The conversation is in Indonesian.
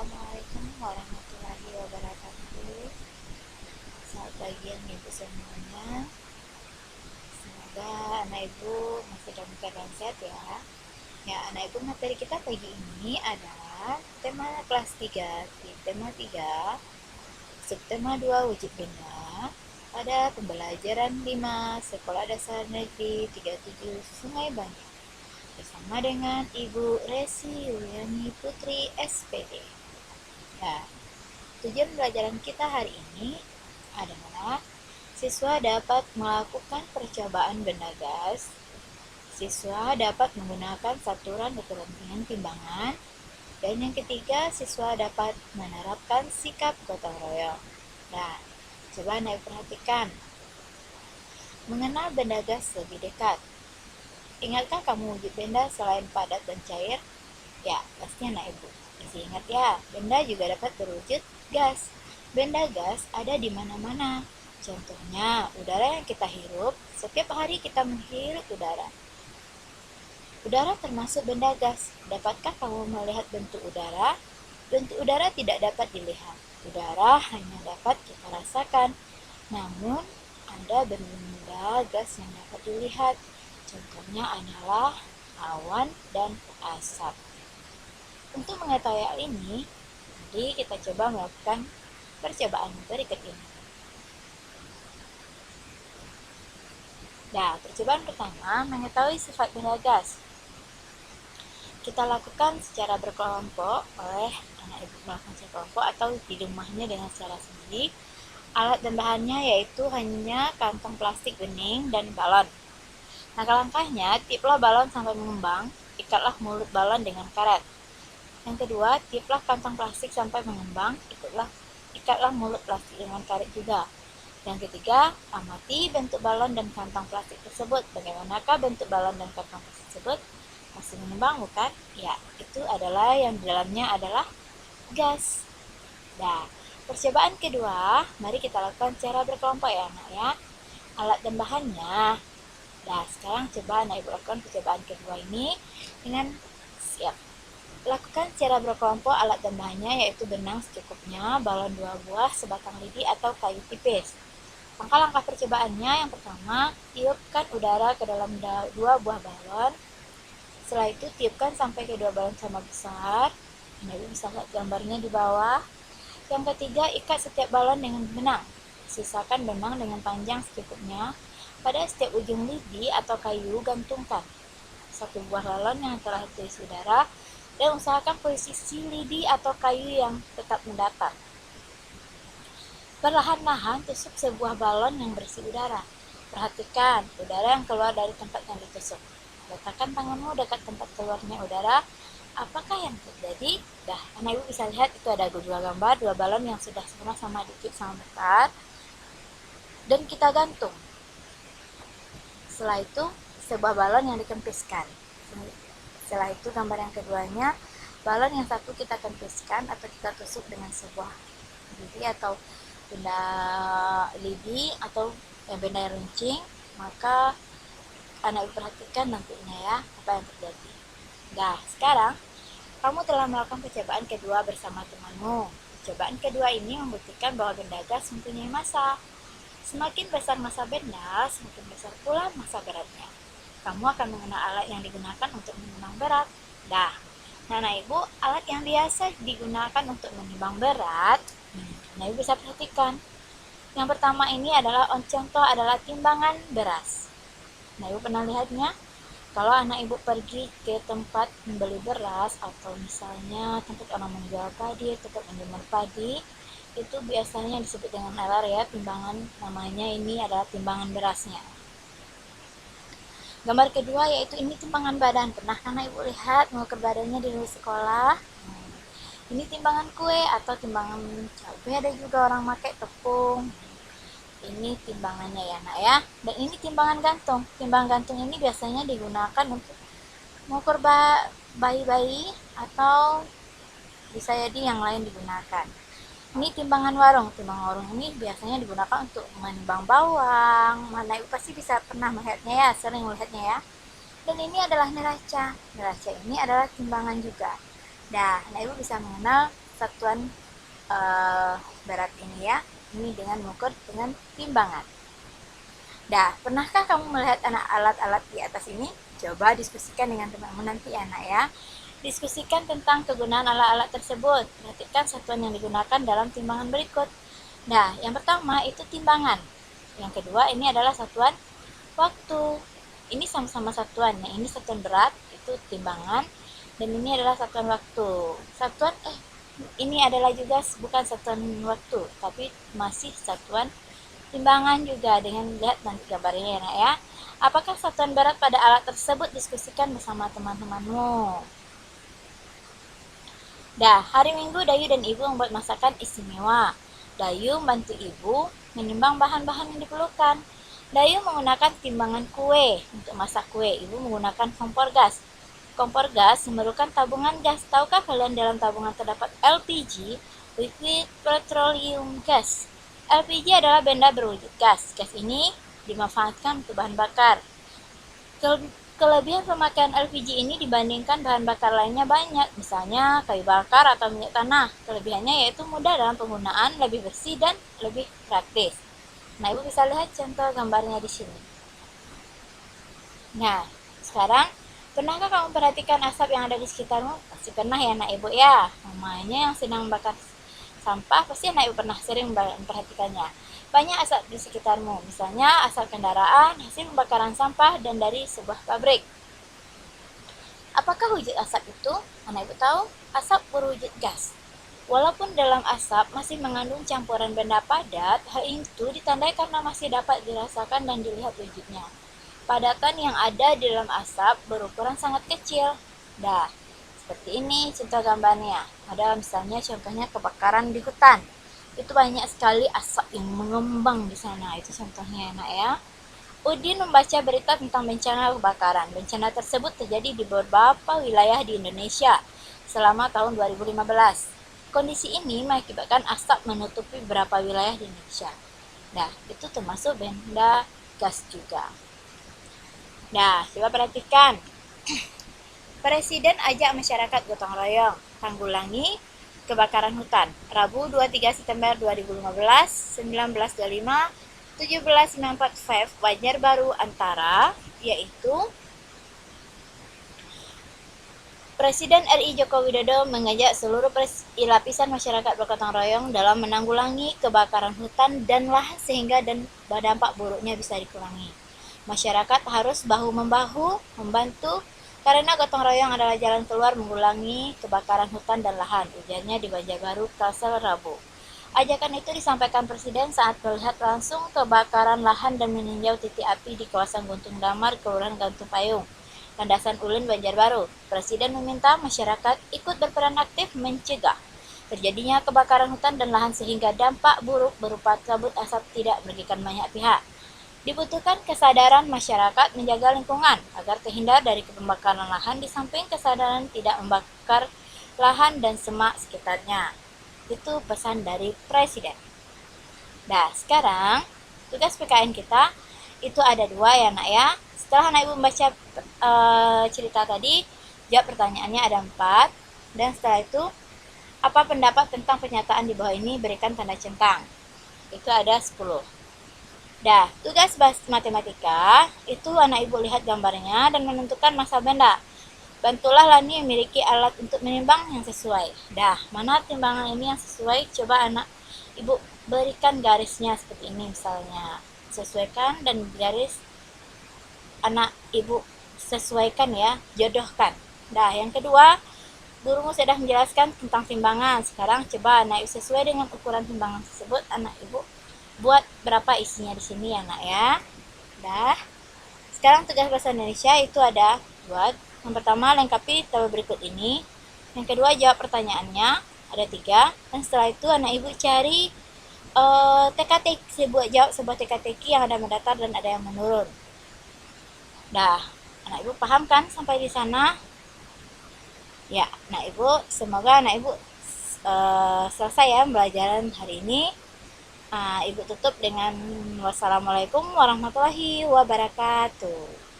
Assalamualaikum warahmatullahi wabarakatuh. Selamat pagi ibu semuanya. Semoga anak ibu masih dalam keadaan sehat ya. Ya, anak ibu, materi kita pagi ini adalah tema kelas 3, tema 3, subtema 2 wujud benda pada pembelajaran 5 Sekolah Dasar Negeri 37 Sungai Banyak, bersama dengan Ibu Resi Yuliani Putri SPD. Ya, tujuan pelajaran kita hari ini adalah siswa dapat melakukan percobaan benda gas, siswa dapat menggunakan saturan ukuran dengan timbangan, dan yang ketiga, siswa dapat menerapkan sikap gotong royong. Nah, coba Anda perhatikan. Mengenal benda gas lebih dekat. Ingatkah kamu wujud benda selain padat dan cair? Ya, pastinya anak ibu. Masih ingat ya, benda juga dapat berwujud gas. Benda gas ada di mana-mana. Contohnya, udara yang kita hirup, setiap hari kita menghirup udara. Udara termasuk benda gas. Dapatkah kamu melihat bentuk udara? Bentuk udara tidak dapat dilihat. Udara hanya dapat kita rasakan. Namun, ada benda gas yang dapat dilihat. Contohnya adalah awan dan asap. Untuk mengetahui hal ini, jadi kita coba melakukan percobaan berikut ini. Nah, percobaan pertama, mengetahui sifat benda gas. Kita lakukan secara berkelompok oleh anak ibu melakukan secara kelompok atau di rumahnya dengan secara sendiri. Alat dan bahannya yaitu hanya kantong plastik bening dan balon. Langkah-langkahnya, tiuplah balon sampai mengembang, ikatlah mulut balon dengan karet. Yang kedua, tiuplah kantong plastik sampai mengembang, ikatlah mulut plastik dengan karet juga. Yang ketiga, amati bentuk balon dan kantong plastik tersebut. Bagaimanakah bentuk balon dan kantong plastik tersebut? Masih mengembang, bukan? Ya, itu adalah yang di dalamnya adalah gas. Nah, percobaan kedua, mari kita lakukan secara berkelompok ya anak ya. Alat dan bahannya. Nah, sekarang coba anak ibu lakukan percobaan kedua ini dengan siap. Lakukan secara berkelompok alat dan bahannya yaitu benang secukupnya, balon 2 buah, sebatang lidi atau kayu tipis. Langkah-langkah percobaannya, yang pertama, tiupkan udara ke dalam 2 buah balon. Setelah itu tiupkan sampai kedua balon sama besar. Anda bisa lihat gambarnya di bawah. Yang ketiga, ikat setiap balon dengan benang. Sisakan benang dengan panjang secukupnya. Pada setiap ujung lidi atau kayu, gantungkan 1 buah balon yang telah terisi udara dan usahakan posisi lidi atau kayu yang tetap mendatar. Perlahan-lahan tusuk sebuah balon yang berisi udara. Perhatikan udara yang keluar dari tempat yang ditusuk. Letakkan tanganmu dekat tempat keluarnya udara. Apakah yang terjadi? Dah, anak ibu bisa lihat itu ada 2 gambar, 2 balon yang sudah sama-sama ditiup sama besar. Dan kita gantung. Setelah itu, sebuah balon yang dikempiskan. Setelah itu, gambar yang keduanya, balon yang satu kita kempiskan atau kita tusuk dengan sebuah lidi atau benda lidi atau benda runcing. Maka anak perhatikan nantinya ya apa yang terjadi. Nah, sekarang kamu telah melakukan percobaan kedua bersama temanmu. Percobaan kedua ini membuktikan bahwa benda gas mempunyai massa. Semakin besar massa benda, semakin besar pula massa beratnya. Kamu akan mengenal alat yang digunakan untuk menimbang berat. Nah, ibu, alat yang biasa digunakan untuk menimbang berat, ibu bisa perhatikan. Yang pertama ini adalah contoh adalah timbangan beras. Ibu pernah lihatnya? Kalau anak ibu pergi ke tempat membeli beras atau misalnya tempat orang menjual padi, tempat menjemur padi, itu biasanya disebut dengan alar ya, timbangan, namanya ini adalah timbangan berasnya. Gambar kedua yaitu ini timbangan badan. Pernah anak ibu lihat mengukur badannya di sekolah? Ini timbangan kue atau timbangan cabai, ada juga orang pakai tepung. Ini timbangannya ya nak ya. Dan ini timbangan gantung. Timbangan gantung ini biasanya digunakan untuk mengukur bayi-bayi atau bisa jadi yang lain digunakan. Ini timbangan warung. Timbangan warung ini biasanya digunakan untuk menimbang bawang. Mana ibu pasti bisa pernah melihatnya ya, sering melihatnya ya. Dan ini adalah neraca. Neraca ini adalah timbangan juga. Nah, ibu bisa mengenal satuan berat ini ya. Ini dengan mengukur dengan timbangan. Dah, pernahkah kamu melihat alat-alat di atas ini? Coba diskusikan dengan temanmu nanti anak ya. Diskusikan tentang kegunaan alat-alat tersebut. Perhatikan satuan yang digunakan dalam timbangan berikut. Nah, yang pertama itu timbangan. Yang kedua ini adalah satuan waktu. Ini sama-sama satuan. Yang ini satuan berat, itu timbangan. Dan ini adalah satuan waktu. Ini adalah juga bukan satuan waktu, tapi masih satuan timbangan juga dengan lihat nanti gambarnya ya nak ya. Apakah satuan berat pada alat tersebut? Diskusikan bersama teman-temanmu. Dah, hari Minggu Dayu dan Ibu membuat masakan istimewa. Dayu membantu Ibu menimbang bahan-bahan yang diperlukan. Dayu menggunakan timbangan kue untuk masak kue. Ibu menggunakan kompor gas. Kompor gas memerlukan tabungan gas. Tahukah kalian dalam tabungan terdapat LPG, liquid petroleum gas. LPG adalah benda berwujud gas. Gas ini dimanfaatkan untuk bahan bakar. Kelebihan pemakaian LPG ini dibandingkan bahan bakar lainnya banyak, misalnya kayu bakar atau minyak tanah. Kelebihannya yaitu mudah dalam penggunaan, lebih bersih dan lebih praktis. Nah, Ibu bisa lihat contoh gambarnya di sini. Nah, sekarang pernahkah kamu perhatikan asap yang ada di sekitarmu? Pasti pernah ya anak Ibu ya. Namanya yang sedang membakar sampah, pasti anak Ibu pernah sering memperhatikannya. Banyak asap di sekitarmu, misalnya asap kendaraan, hasil pembakaran sampah, dan dari sebuah pabrik. Apakah wujud asap itu? Anak Ibu tahu, asap berwujud gas. Walaupun dalam asap masih mengandung campuran benda padat, hal itu ditandai karena masih dapat dirasakan dan dilihat wujudnya. Padatan yang ada di dalam asap berukuran sangat kecil. Dah, seperti ini contoh gambarnya. Ada misalnya contohnya kebakaran di hutan. Itu banyak sekali asap yang mengembang di sana. Itu contohnya enak ya. Udin membaca berita tentang bencana kebakaran. Bencana tersebut terjadi di beberapa wilayah di Indonesia selama tahun 2015. Kondisi ini mengakibatkan asap menutupi beberapa wilayah di Indonesia. Nah, itu termasuk benda gas juga. Nah, coba perhatikan. Presiden ajak masyarakat gotong royong tanggulangi kebakaran hutan. Rabu 23 September 2015, 1925, 1794 Banjarbaru Antara, yaitu Presiden RI Joko Widodo mengajak seluruh lapisan masyarakat bergotong royong dalam menanggulangi kebakaran hutan dan lahan sehingga dampak buruknya bisa dikurangi. Masyarakat harus bahu-membahu membantu karena gotong royong adalah jalan keluar mengulangi kebakaran hutan dan lahan, ujarnya di Banjarbaru, Kalsel, Rabu. Ajakan itu disampaikan Presiden saat melihat langsung kebakaran lahan dan meninjau titik api di kawasan Guntung Damar, Kelurahan Gantung Payung, Landasan Ulin, Banjarbaru. Presiden meminta masyarakat ikut berperan aktif mencegah terjadinya kebakaran hutan dan lahan sehingga dampak buruk berupa kabut asap tidak merugikan banyak pihak. Dibutuhkan kesadaran masyarakat menjaga lingkungan agar terhindar dari pembakaran lahan di samping kesadaran tidak membakar lahan dan semak sekitarnya. Itu pesan dari Presiden. Nah, sekarang tugas PKN kita itu ada 2 ya nak ya. Setelah anak Ibu membaca cerita tadi, jawab pertanyaannya ada 4. Dan setelah itu, apa pendapat tentang pernyataan di bawah ini? Berikan tanda centang. Itu ada 10. Dah, tugas matematika itu anak Ibu lihat gambarnya dan menentukan massa benda. Bantulah Lani memiliki alat untuk menimbang yang sesuai. Dah, mana timbangan ini yang sesuai? Coba anak Ibu berikan garisnya seperti ini misalnya. Sesuaikan dan garis anak Ibu sesuaikan ya, jodohkan. Dah, yang kedua, gurumu sudah menjelaskan tentang timbangan. Sekarang coba anak Ibu sesuai dengan ukuran timbangan tersebut, anak Ibu buat berapa isinya di sini ya nak ya. Dah. Sekarang tugas bahasa Indonesia itu ada 2. Yang pertama lengkapi tabel berikut ini. Yang kedua jawab pertanyaannya ada 3. Dan setelah itu anak Ibu cari teka-teki, jawab sebuah teka-teki yang ada mendatar dan ada yang menurun. Dah, anak Ibu paham kan sampai di sana? Ya, anak Ibu, semoga anak Ibu selesai ya pembelajaran hari ini. Ibu tutup dengan wassalamualaikum warahmatullahi wabarakatuh.